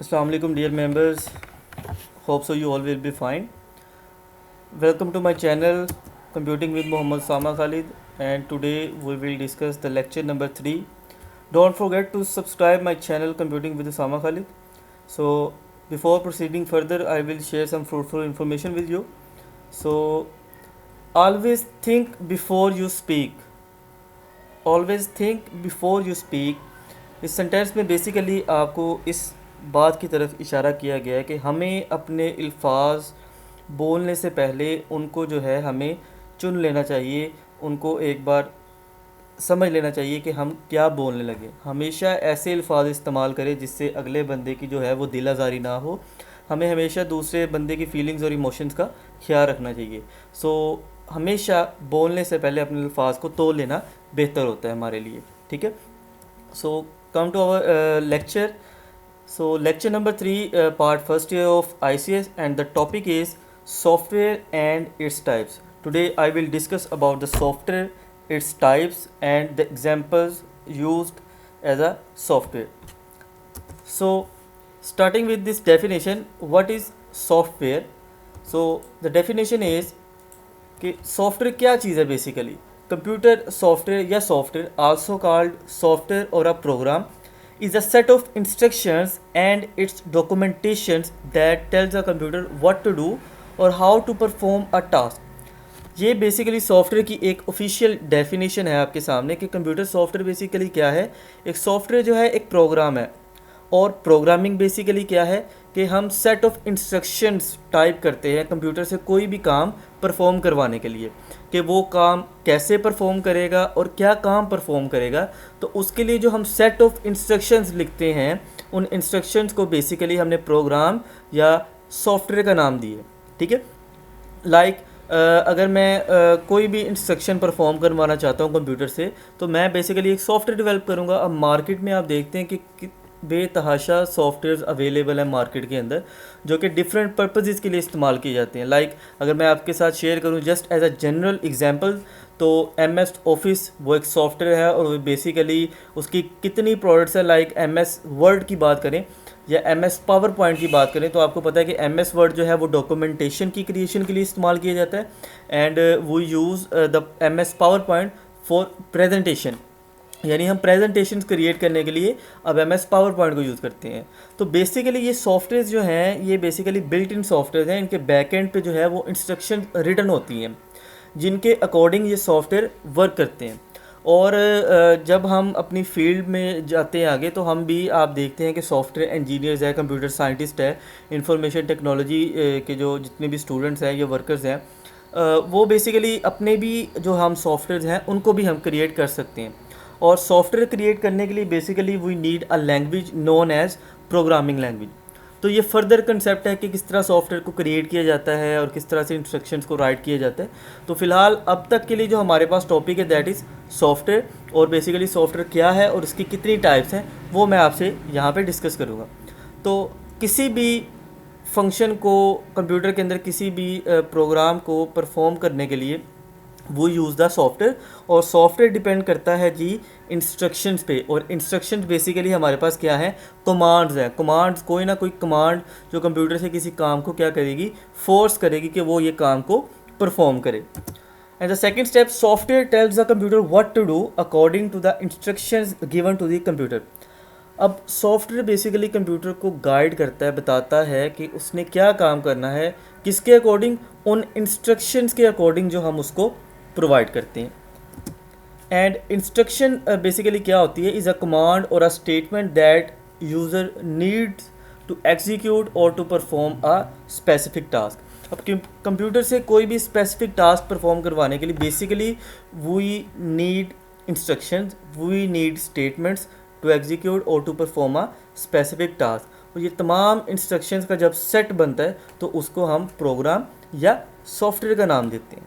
Assalamu alaikum dear members. Hope so you all will be fine. Welcome to my channel Computing with Muhammad Sama Khalid, and today we will discuss the lecture number 3. Don't forget to subscribe my channel Computing with Sama Khalid. So before proceeding further, I will share some fruitful information with you. So always think before you speak. Always think before you speak. इस sentence में basically आपको इस बात की तरफ इशारा किया गया है कि हमें अपने अल्फाज बोलने से पहले उनको जो है हमें चुन लेना चाहिए, उनको एक बार समझ लेना चाहिए कि हम क्या बोलने लगे। हमेशा ऐसे अल्फाज इस्तेमाल करें जिससे अगले बंदे की जो है वो दिल आज़ारी ना हो। हमें हमेशा दूसरे बंदे की फीलिंग्स और इमोशंस का ख्याल रखना चाहिए। हमेशा बोलने से पहले अपने अल्फाज को तोल लेना बेहतर होता है हमारे लिए, ठीक है। सो come to our lecture. So lecture number 3, part first year of ICS, and the topic is software and its types. Today I will discuss about the software, its types, and the examples used as a software. So starting with this definition, what is software? So the definition is कि software क्या चीज़ है। Basically computer software या software also called software और अ programme is a set of instructions and its documentations that tells a computer what to do or how to perform a task. ये basically software की एक official definition है आपके सामने कि computer software basically क्या है। एक सॉफ्टवेयर जो है एक प्रोग्राम है, और प्रोग्रामिंग बेसिकली क्या है कि हम सेट ऑफ इंस्ट्रक्शंस टाइप करते हैं कंप्यूटर से कोई भी काम परफॉर्म करवाने के लिए, कि वो काम कैसे परफॉर्म करेगा और क्या काम परफॉर्म करेगा। तो उसके लिए जो हम सेट ऑफ इंस्ट्रक्शंस लिखते हैं, उन इंस्ट्रक्शंस को बेसिकली हमने प्रोग्राम या सॉफ्टवेयर का नाम दिए, ठीक है। लाइक अगर मैं कोई भी इंस्ट्रक्शन परफॉर्म करवाना चाहता हूँ कंप्यूटर से, तो मैं बेसिकली एक सॉफ्टवेयर डेवलप करूँगा। अब मार्केट में आप देखते हैं कि बेतहाशा सॉफ्टवेयर अवेलेबल है मार्केट के अंदर, जो कि डिफरेंट पर्पसेस के लिए इस्तेमाल किए जाते हैं। लाइक अगर मैं आपके साथ शेयर करूं just as a general example, तो MS ऑफिस वो एक सॉफ्टवेयर है, और बेसिकली उसकी कितनी प्रोडक्ट्स हैं। लाइक MS वर्ड की बात करें या MS पावर पॉइंट की बात करें, तो आपको पता है कि MS वर्ड जो है वो डॉक्यूमेंटेशन की क्रिएशन के लिए इस्तेमाल किया जाता है, एंड वो use the MS power point for presentation, यानी हम प्रेजेंटेशन क्रिएट करने के लिए अब MS पावर पॉइंट को यूज़ करते हैं। तो बेसिकली ये सॉफ्टवेयर जो हैं ये बेसिकली बिल्ट इन सॉफ्टवेयर हैं। इनके बैक एंड पे जो है वो इंस्ट्रक्शन रिटन होती हैं जिनके अकॉर्डिंग ये सॉफ्टवेयर वर्क करते हैं। और जब हम अपनी फील्ड में जाते हैं आगे, तो हम भी आप देखते हैं कि सॉफ्टवेयर इंजीनियर्स है, कंप्यूटर साइंटिस्ट है, इंफॉर्मेशन टेक्नोलॉजी के जो जितने भी स्टूडेंट्स हैं या वर्कर्स हैं, वो बेसिकली अपने भी जो हम सॉफ्टवेयर हैं उनको भी हम क्रिएट कर सकते हैं। और सॉफ्टवेयर क्रिएट करने के लिए basically we need a language known as programming language. तो ये फर्दर कंसेप्ट है कि किस तरह सॉफ्टवेयर को क्रिएट किया जाता है और किस तरह से इंस्ट्रक्शंस को राइट किया जाता है। तो फिलहाल अब तक के लिए जो हमारे पास टॉपिक है दैट इज़ सॉफ्टवेयर, और बेसिकली सॉफ्टवेयर क्या है और उसकी कितनी टाइप्स हैं वो मैं आपसे यहाँ पे डिस्कस करूँगा। तो किसी भी फंक्शन को कंप्यूटर के अंदर, किसी भी प्रोग्राम को परफॉर्म करने के लिए वो यूज़ द सॉफ्टवेयर, और सॉफ्टवेयर डिपेंड करता है जी इंस्ट्रक्शंस पे। और इंस्ट्रक्शंस बेसिकली हमारे पास क्या है, कमांड्स हैं। कमांड्स, कोई ना कोई कमांड जो कंप्यूटर से किसी काम को क्या करेगी, फोर्स करेगी कि वो ये काम को परफॉर्म करे। And the second step, software tells the computer what to do according to the instructions given to the computer. अब सॉफ्टवेयर बेसिकली कंप्यूटर को गाइड करता है, बताता है कि उसने क्या काम करना है, किसके अकॉर्डिंग, उन इंस्ट्रक्शंस के अकॉर्डिंग जो हम उसको प्रोवाइड करते हैं। एंड इंस्ट्रक्शन बेसिकली क्या होती है, इज़ अ कमांड और a statement that user needs to execute और to perform a specific task. अब कंप्यूटर से कोई भी स्पेसिफिक टास्क परफॉर्म करवाने के लिए basically we need instructions, we need statements to execute और to perform a specific task. और ये तमाम इंस्ट्रक्शंस का जब सेट बनता है तो उसको हम प्रोग्राम या सॉफ्टवेयर का नाम देते हैं।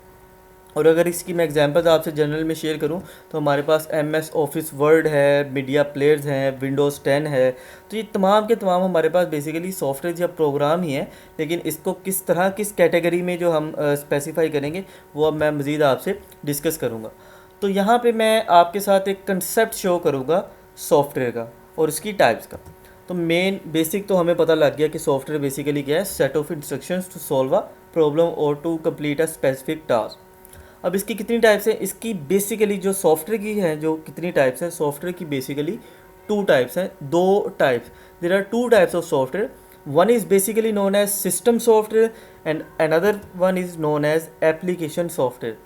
और अगर इसकी मैं एग्जांपल्स आपसे जनरल में शेयर करूं, तो हमारे पास MS ऑफिस वर्ड है, मीडिया प्लेयर्स हैं, विंडोज़ 10 है। तो ये तमाम के तमाम हमारे पास बेसिकली सॉफ्टवेयर या प्रोग्राम ही हैं, लेकिन इसको किस तरह, किस कैटेगरी में जो हम स्पेसिफाई करेंगे वो अब मैं मज़ीद आपसे डिस्कस करूँगा। तो यहाँ पर मैं आपके साथ एक कंसेप्ट शो करूँगा सॉफ्टवेयर का और इसकी टाइप्स का। तो मेन बेसिक तो हमें पता लग गया कि सॉफ्टवेयर बेसिकली क्या है, set of instructions to solve a problem और to complete a specific task. अब इसकी कितनी टाइप्स हैं, इसकी बेसिकली जो सॉफ्टवेयर की है जो कितनी टाइप्स हैं, सॉफ्टवेयर की बेसिकली 2 टाइप्स हैं, 2 types. There are 2 types of software, one is basically known as system software and another one is known as application software.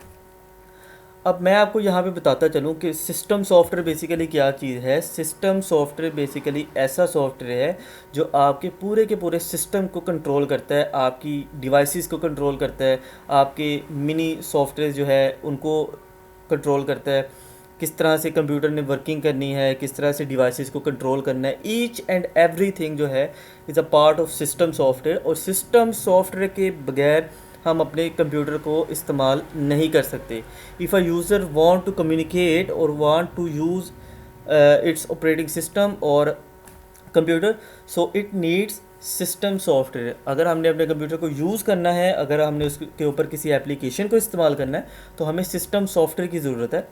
अब मैं आपको यहाँ पे बताता चलूँ कि सिस्टम सॉफ्टवेयर बेसिकली क्या चीज़ है। सिस्टम सॉफ्टवेयर बेसिकली ऐसा सॉफ्टवेयर है जो आपके पूरे के पूरे सिस्टम को कंट्रोल करता है, आपकी डिवाइसेस को कंट्रोल करता है, आपके मिनी सॉफ्टवेयर जो है उनको कंट्रोल करता है, किस तरह से कंप्यूटर ने वर्किंग करनी है, किस तरह से डिवाइसेस को कंट्रोल करना है। ईच एंड एवरीथिंग जो है is a part of system software. और सिस्टम सॉफ्टवेयर के बगैर हम अपने कंप्यूटर को इस्तेमाल नहीं कर सकते। If a user want to communicate और want to use its operating system और computer, so it needs system software. अगर हमने अपने कंप्यूटर को यूज़ करना है, अगर हमने उसके ऊपर किसी एप्लीकेशन को इस्तेमाल करना है, तो हमें सिस्टम सॉफ्टवेयर की ज़रूरत है।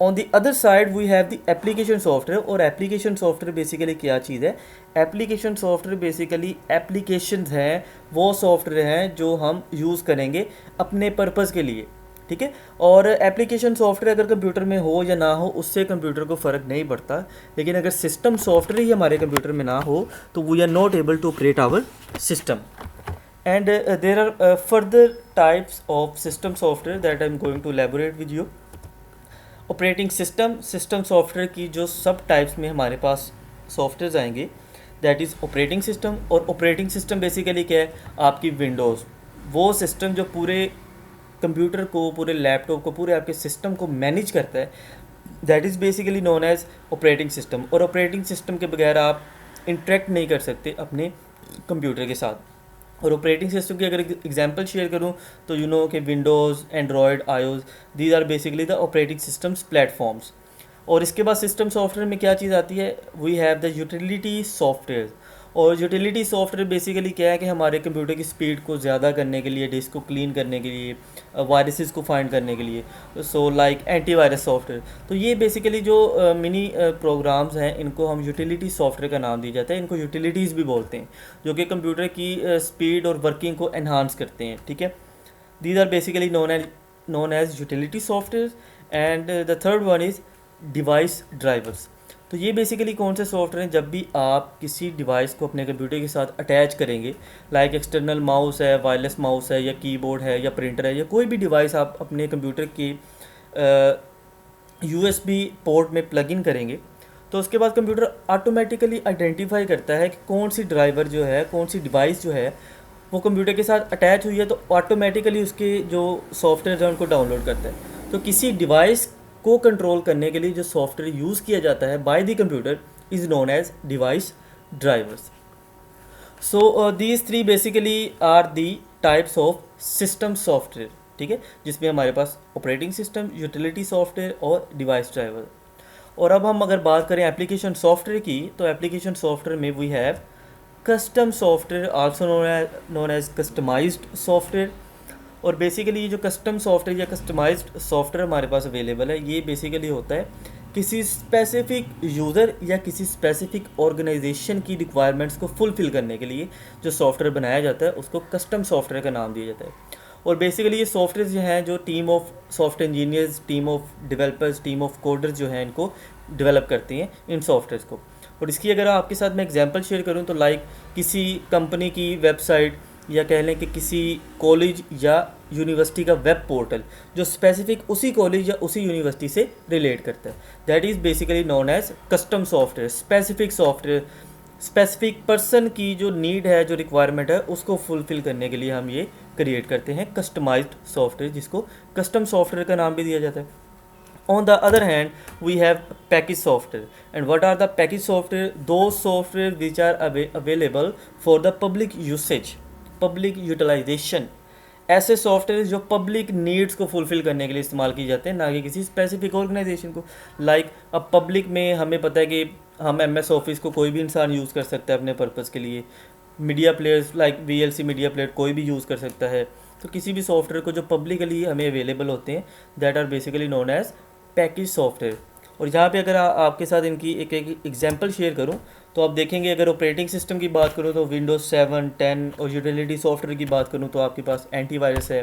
On the other side we have the application software. और एप्लीकेशन सॉफ्टवेयर बेसिकली क्या चीज़ है, एप्लीकेशन सॉफ्टवेयर बेसिकली एप्लीकेशंस हैं, वो सॉफ्टवेयर हैं जो हम यूज़ करेंगे अपने पर्पज़ के लिए, ठीक है। और एप्लीकेशन सॉफ्टवेयर अगर कंप्यूटर में हो या ना हो उससे कंप्यूटर को फ़र्क नहीं पड़ता, लेकिन अगर सिस्टम सॉफ्टवेयर ही हमारे कंप्यूटर में ना हो तो we are not able to operate our system. And there are further types of system software that I am going to elaborate with you. Operating system, system software की जो सब types में हमारे पास सॉफ्टवेयर आएंगे दैट इज़ ऑपरेटिंग सिस्टम। और operating system basically क्या है, आपकी विंडोज़, वो सिस्टम जो पूरे कंप्यूटर को, पूरे लैपटॉप को, पूरे आपके सिस्टम को मैनेज करता है, that is basically known as operating system. और ऑपरेटिंग सिस्टम के बगैर आप इंटरेक्ट नहीं कर सकते अपने कंप्यूटर के साथ। और ऑपरेटिंग सिस्टम की अगर एग्जांपल शेयर करूं तो यू नो कि Windows, Android, iOS, these are basically the operating systems platforms. और इसके बाद सिस्टम सॉफ्टवेयर में क्या चीज़ आती है, we have the utility software. और यूटिलिटी सॉफ्टवेयर बेसिकली क्या है कि हमारे कंप्यूटर की स्पीड को ज़्यादा करने के लिए, डिस्क को क्लीन करने के लिए, वायरसेस को फाइंड करने के लिए, सो लाइक एंटीवायरस सॉफ्टवेयर। तो ये बेसिकली जो मिनी प्रोग्राम्स हैं इनको हम यूटिलिटी सॉफ्टवेयर का नाम दिया जाता है, इनको यूटिलिटीज़ भी बोलते हैं, जो कि कंप्यूटर की स्पीड और वर्किंग को एनहांस करते हैं, ठीक है। These are basically known as utility software. And the third one is device drivers. तो ये बेसिकली कौन से सॉफ्टवेयर हैं, जब भी आप किसी डिवाइस को अपने कंप्यूटर के साथ अटैच करेंगे, लाइक एक्सटर्नल माउस है, वायरलेस माउस है, या कीबोर्ड है, या प्रिंटर है, या कोई भी डिवाइस आप अपने कंप्यूटर की यूएसबी पोर्ट में प्लग इन करेंगे, तो उसके बाद कंप्यूटर ऑटोमेटिकली आइडेंटिफाई करता है कि कौन सी ड्राइवर जो है, कौन सी डिवाइस जो है वो कंप्यूटर के साथ अटैच हुई है, तो ऑटोमेटिकली उसके जो सॉफ्टवेयर हैं उनको डाउनलोड करता है। तो किसी डिवाइस को कंट्रोल करने के लिए जो सॉफ्टवेयर यूज़ किया जाता है by the computer is known as device drivers. So these 3 basically are the types of system software, ठीक है, जिसमें हमारे पास ऑपरेटिंग सिस्टम, यूटिलिटी सॉफ्टवेयर और डिवाइस ड्राइवर। और अब हम अगर बात करें एप्लीकेशन सॉफ्टवेयर की, तो एप्लीकेशन सॉफ्टवेयर में we have custom software, also known as customized software. और बेसिकली ये जो कस्टम सॉफ्टवेयर या कस्टमाइज्ड सॉफ्टवेयर हमारे पास अवेलेबल है, ये बेसिकली होता है किसी स्पेसिफिक यूज़र या किसी स्पेसिफिक ऑर्गेनाइजेशन की रिक्वायरमेंट्स को फुलफ़िल करने के लिए जो सॉफ्टवेयर बनाया जाता है उसको कस्टम सॉफ्टवेयर का नाम दिया जाता है। और बेसिकली ये सॉफ्टवेयर जो हैं, जो team of software engineers, team of developers, team of coders जो हैं इनको डेवलप करती हैं इन सॉफ्टवेयर्स को। और इसकी अगर आपके साथ मैं एग्जांपल शेयर करूं तो लाइक किसी कंपनी की वेबसाइट, या कह लें कि किसी कॉलेज या यूनिवर्सिटी का वेब पोर्टल जो स्पेसिफिक उसी कॉलेज या उसी यूनिवर्सिटी से रिलेट करता है, that is basically known as custom software. Specific software, specific person की जो नीड है, जो रिक्वायरमेंट है, उसको फुलफ़िल करने के लिए हम ये क्रिएट करते हैं कस्टमाइज्ड सॉफ्टवेयर, जिसको कस्टम सॉफ्टवेयर का नाम भी दिया जाता है। On the other hand, we have package software. And what are the package software? Those software which are available for the public usage, public utilization. ऐसे सॉफ्टवेयर जो पब्लिक नीड्स को फुलफ़िल करने के लिए इस्तेमाल किए जाते हैं, ना कि किसी स्पेसिफिक ऑर्गेनाइजेशन को। लाइक अब पब्लिक में हमें पता है कि हम MS ऑफिस को कोई भी इंसान यूज़ कर सकता है अपने पर्पज़ के लिए। Media players like VLC media player कोई भी यूज़ कर सकता है। तो किसी भी सॉफ्टवेयर को जो पब्लिकली हमें अवेलेबल होते हैं, that are basically known as package software. और यहाँ पे अगर आपके साथ इनकी एक एग्जांपल शेयर करूँ तो आप देखेंगे अगर ऑपरेटिंग सिस्टम की बात करूँ तो विंडोज़ 7, 10 और यूटिलिटी सॉफ्टवेयर की बात करूँ तो आपके पास एंटीवायरस है।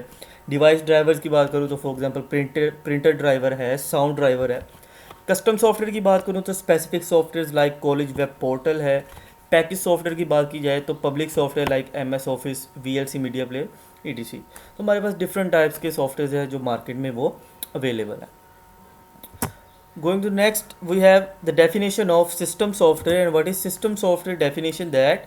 डिवाइस ड्राइवर्स की बात करूँ तो फॉर एग्जांपल प्रिंटर ड्राइवर है, साउंड ड्राइवर है। कस्टम सॉफ्टवेयर की बात करूँ तो specific software like college web portal है। पैकेज सॉफ्टवेयर की बात की जाए तो public software like MS office, VLC media player, ETC। तो हमारे पास डिफरेंट टाइप्स के सॉफ्टवेयर हैं जो मार्केट में वो अवेलेबल है। Going to next, we have the definition of system software. And what is system software definition? That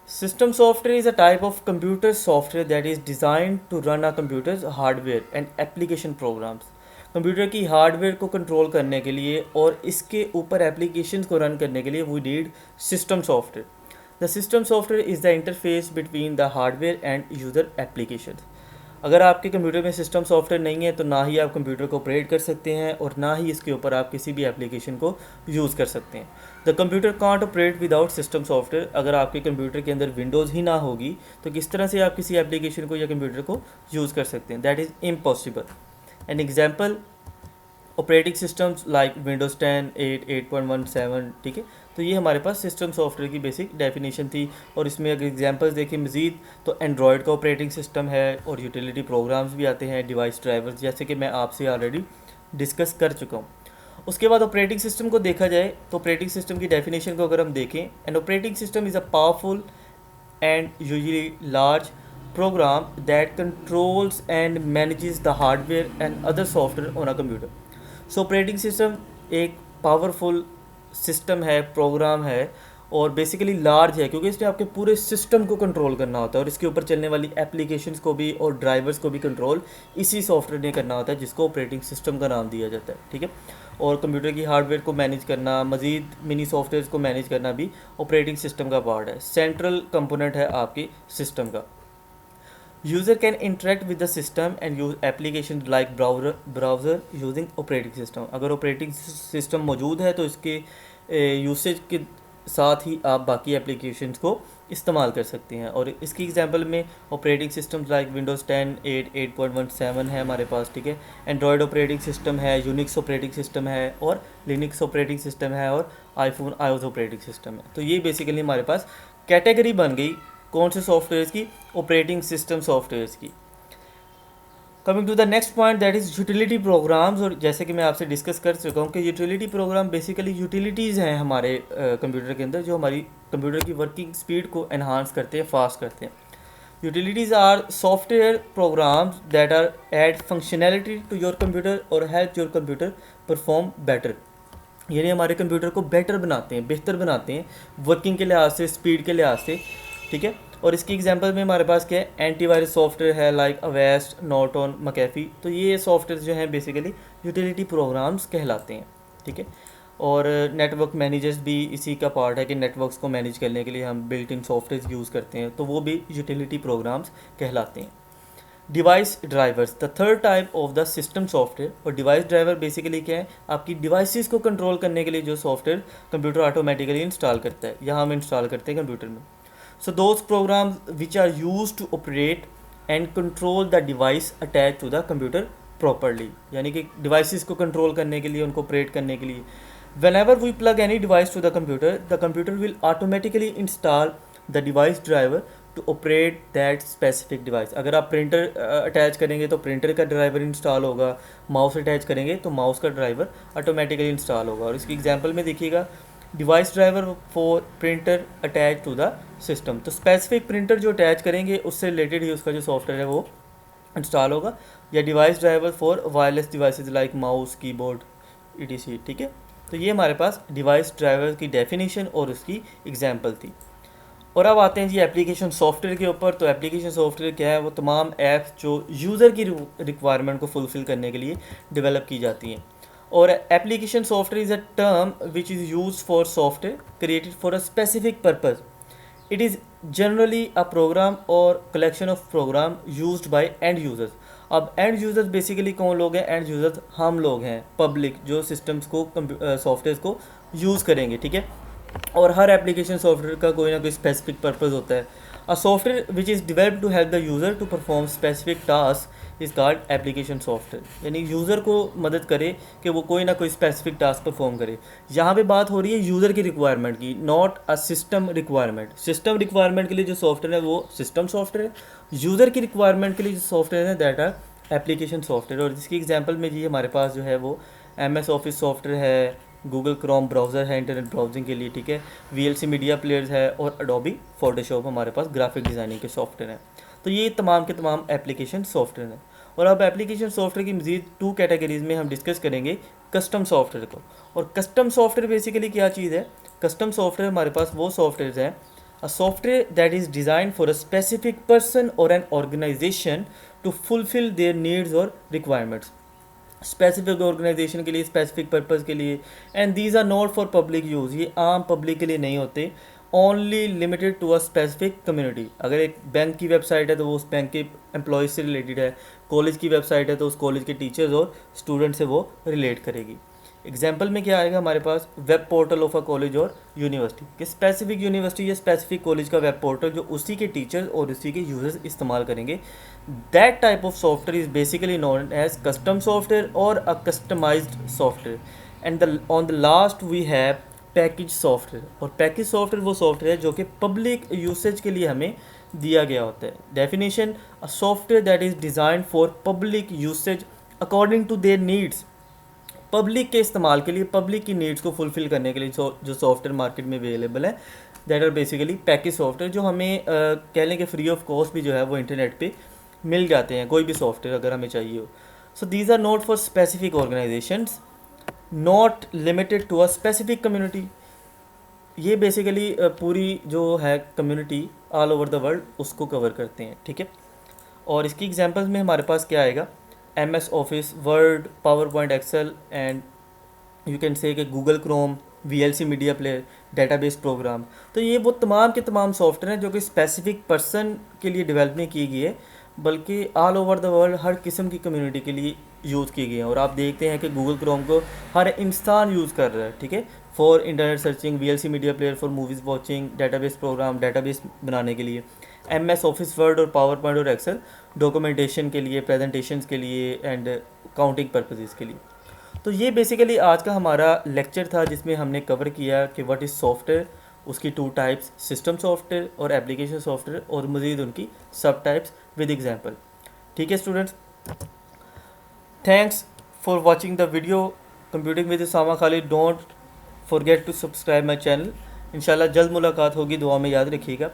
system software is a type of computer software that is designed to run a computer's hardware and application programs. Computer की hardware को control करने के लिए और इसके ऊपर applications को run करने के लिए we need system software. The system software is the interface between the hardware and user applications. अगर आपके कंप्यूटर में सिस्टम सॉफ्टवेयर नहीं है तो ना ही आप कंप्यूटर को ऑपरेट कर सकते हैं और ना ही इसके ऊपर आप किसी भी एप्लीकेशन को यूज़ कर सकते हैं। The computer can't operate without system software. अगर आपके कंप्यूटर के अंदर विंडोज़ ही ना होगी तो किस तरह से आप किसी एप्लीकेशन को या कंप्यूटर को यूज़ कर सकते हैं? That is impossible. An example operating systems like Windows 10, 8, 8.17, ठीक है। तो ये हमारे पास सिस्टम सॉफ्टवेयर की बेसिक डेफिनेशन थी। और इसमें अगर एग्जांपल्स देखें मज़ीद तो एंड्रॉयड का ऑपरेटिंग सिस्टम है और यूटिलिटी प्रोग्राम्स भी आते हैं, डिवाइस ड्राइवर्स, जैसे कि मैं आपसे ऑलरेडी डिस्कस कर चुका हूँ। उसके बाद ऑपरेटिंग सिस्टम को देखा जाए तो ऑपरेटिंग सिस्टम की डेफिनेशन को अगर हम देखें, an operating system is a powerful and usually large program that controls and manages the hardware and other software on a computer. So operating system एक पावरफुल सिस्टम है, प्रोग्राम है और basically large है क्योंकि इसने आपके पूरे सिस्टम को कंट्रोल करना होता है और इसके ऊपर चलने वाली एप्लीकेशंस को भी और ड्राइवर्स को भी कंट्रोल इसी सॉफ्टवेयर ने करना होता है जिसको ऑपरेटिंग सिस्टम का नाम दिया जाता है, ठीक है। और कंप्यूटर की हार्डवेयर को मैनेज करना, मज़ीद मिनी सॉफ्टवेयर को मैनेज करना भी ऑपरेटिंग सिस्टम का पार्ट है, सेंट्रल कंपोनेंट है आपके सिस्टम का। User can interact with the system and use applications like browser using operating system. अगर operating system मौजूद है तो इसके यूसेज के साथ ही आप बाकी एप्लीकेशंस को इस्तेमाल कर सकते हैं। और इसकी एग्जांपल में ऑपरेटिंग सिस्टम्स लाइक विंडोज़ 10, 8, 8.17 है हमारे पास, ठीक है। एंड्रॉयड ऑपरेटिंग सिस्टम है, यूनिक्स ऑपरेटिंग सिस्टम है और लिनक्स ऑपरेटिंग सिस्टम है और आईफोन iOS ऑपरेटिंग सिस्टम है। तो ये बेसिकली हमारे पास कैटेगरी बन गई कौन से सॉफ्टवेयर की? ऑपरेटिंग सिस्टम सॉफ्टवेयर की। Coming to the next point that is utility programs. और जैसे कि मैं आपसे डिस्कस कर चुका हूँ कि यूटिलिटी प्रोग्राम बेसिकली यूटिलिटीज़ हैं हमारे कंप्यूटर के अंदर जो हमारी कंप्यूटर की वर्किंग स्पीड को एनहांस करते हैं, फास्ट करते हैं। Utilities are software programs that are add functionality to your computer और help your computer perform better. यानी हमारे कंप्यूटर को बेटर बनाते हैं, बेहतर बनाते हैं वर्किंग के लिहाज से, स्पीड के लिहाज से, ठीक है। और इसकी एग्जांपल में हमारे पास क्या है? एंटीवायरस सॉफ्टवेयर है लाइक अवेस्ट, नॉर्टन, मैकेफी। तो ये सॉफ्टवेयर जो हैं बेसिकली यूटिलिटी प्रोग्राम्स कहलाते हैं, ठीक है। और नेटवर्क मैनेजर्स भी इसी का पार्ट है कि नेटवर्क्स को मैनेज करने के लिए हम बिल्ट इन सॉफ्टवेयर यूज़ करते हैं, तो वो भी यूटिलिटी प्रोग्राम्स कहलाते हैं। Device drivers, the third type of the system software. और डिवाइस ड्राइवर बेसिकली क्या है? आपकी डिवाइसेस को कंट्रोल करने के लिए जो सॉफ्टवेयर कंप्यूटर ऑटोमेटिकली इंस्टॉल करता है या हम इंस्टॉल करते हैं कंप्यूटर में। So those programs which are used to operate and control the device attached to the computer properly, यानी कि devices को control करने के लिए, उनको operate करने के लिए। Whenever we plug any device to the computer will automatically install the device driver to operate that specific device. अगर आप printer attach करेंगे तो printer का driver install होगा, mouse attach करेंगे तो mouse का driver automatically install होगा। और इसकी example में देखिएगा device driver for printer attach to the system. तो स्पेसिफिक प्रिंटर जो अटैच करेंगे उससे रिलेटेड ही उसका जो सॉफ्टवेयर है वो इंस्टॉल होगा, या device driver for wireless devices like mouse, keyboard, ETC, ठीक है। तो ये हमारे पास डिवाइस ड्राइवर की डेफिनेशन और उसकी एग्जांपल थी। और अब आते हैं जी एप्लीकेशन सॉफ्टवेयर के ऊपर। तो एप्लीकेशन सॉफ्टवेयर क्या है? वो तमाम ऐप्स जो यूज़र की रिक्वायरमेंट को फुलफ़िल करने के लिए डेवलप की जाती हैं। और application software is a term which is use for software created for a specific purpose. It is generally a program और collection of program used by end users. अब एंड यूज़र्स बेसिकली कौन लोग हैं? End users हम लोग हैं, public जो systems को सॉफ्टवेयर को यूज़ करेंगे, ठीक है। और हर एप्लीकेशन सॉफ्टवेयर का कोई ना कोई स्पेसिफिक पर्पस होता है। A software which is develop to help the user to perform specific task is called application software, यानी यूज़र को मदद करे कि वो कोई ना कोई स्पेसिफिक टास्क परफॉर्म करे। यहाँ पे बात हो रही है यूज़र की रिक्वायरमेंट की, not a system requirement. System requirement के लिए जो सॉफ्टवेयर है वो सिस्टम सॉफ्टवेयर है, यूज़र की रिक्वायरमेंट के लिए जो सॉफ्टवेयर है दैट आर एप्लीकेशन सॉफ्टवेयर। और जिसकी एग्जांपल में जी हमारे पास जो है वो MS ऑफिस सॉफ्टवेयर है, गूगल क्रोम ब्राउज़र है इंटरनेट ब्राउजिंग के लिए, ठीक है, VLC मीडिया प्लेयर्स है, और अडोबी फोटोशॉप हमारे पास ग्राफिक डिज़ाइनिंग के सॉफ्टवेयर हैं। तो ये तमाम के तमाम एप्लीकेशन सॉफ्टवेयर हैं। और अब एप्लीकेशन सॉफ्टवेयर की मज़ीद 2 कैटेगरीज़ में हम डिस्कस करेंगे कस्टम सॉफ्टवेयर को। और कस्टम सॉफ्टवेयर बेसिकली क्या चीज़ है? कस्टम सॉफ्टवेयर हमारे पास वो सॉफ्टवेयर हैं, a software that is design for a specific person और an organization to fulfill their needs और रिक्वायरमेंट्स। स्पेसिफिक ऑर्गेनाइजेशन के लिए, स्पेसिफिक पर्पज़ के लिए, and these are not for public use, ये आम पब्लिक के लिए नहीं होते, only limited to a specific community. अगर एक बैंक की वेबसाइट है तो वो उस बैंक के एम्प्लॉयज़ से रिलेटेड है, कॉलेज की वेबसाइट है तो उस कॉलेज के टीचर्स और स्टूडेंट से वो रिलेट करेगी। एग्जाम्पल में क्या आएगा हमारे पास? Web portal of a college और यूनिवर्सिटी, कि स्पेसिफिक यूनिवर्सिटी या स्पेसिफिक कॉलेज का वेब पोर्टल जो उसी के टीचर्स और उसी के यूजर्स इस्तेमाल करेंगे। That type of software is basically known as custom software और a customized software. And on the last we have package software. और पैकेज सॉफ्टवेयर वो सॉफ्टवेयर है जो कि पब्लिक यूसेज के लिए हमें दिया गया होता है। Definition: a software that is design for public usage according to their needs. Public के इस्तेमाल के लिए, पब्लिक की नीड्स को फुलफ़िल करने के लिए जो सॉफ्टवेयर मार्केट में अवेलेबल है that are basically package software, जो हमें कह लें कि फ्री ऑफ कॉस्ट भी जो है वो इंटरनेट पे मिल जाते हैं, कोई भी सॉफ्टवेयर अगर हमें चाहिए हो। So these are not for specific organisations, not limited to a specific community. ये बेसिकली पूरी जो है community all over the world उसको कवर करते हैं, ठीक है। और इसकी एग्जांपल्स में हमारे पास क्या आएगा? MS office, word, power point, excel, and you can say कि Google Chrome, VLC media player, database program. तो ये वो तमाम के तमाम सॉफ्टवेयर हैं जो कि स्पेसिफिक पर्सन के लिए डेवलप नहीं की गई है, बल्कि ऑल ओवर द वर्ल्ड हर किस्म की कम्युनिटी के लिए यूज़ की गई हैं। और आप देखते हैं कि गूगल क्रोम को हर इंसान यूज़ कर रहा है, ठीक है, for internet searching, VLC media player for movies watching, database program database बनाने के लिए, MS ऑफिस, वर्ड और पावर पॉइंट और एक्सेल डॉक्यूमेंटेशन के लिए, प्रेजेंटेशंस के लिए, एंड काउंटिंग पर्पजेज़ के लिए। तो ये बेसिकली आज का हमारा लेक्चर था जिसमें हमने कवर किया कि व्हाट इज़ सॉफ्टवेयर, उसकी 2 टाइप्स, सिस्टम सॉफ्टवेयर और एप्लीकेशन सॉफ्टवेयर, और मज़ीद उनकी सब टाइप्स विद एग्जांपल। ठीक है students, thanks for watching the video computing with Usama Khalid. Don't forget to subscribe my channel. इंशाल्लाह जल्द मुलाकात होगी, दुआ में याद रखिएगा।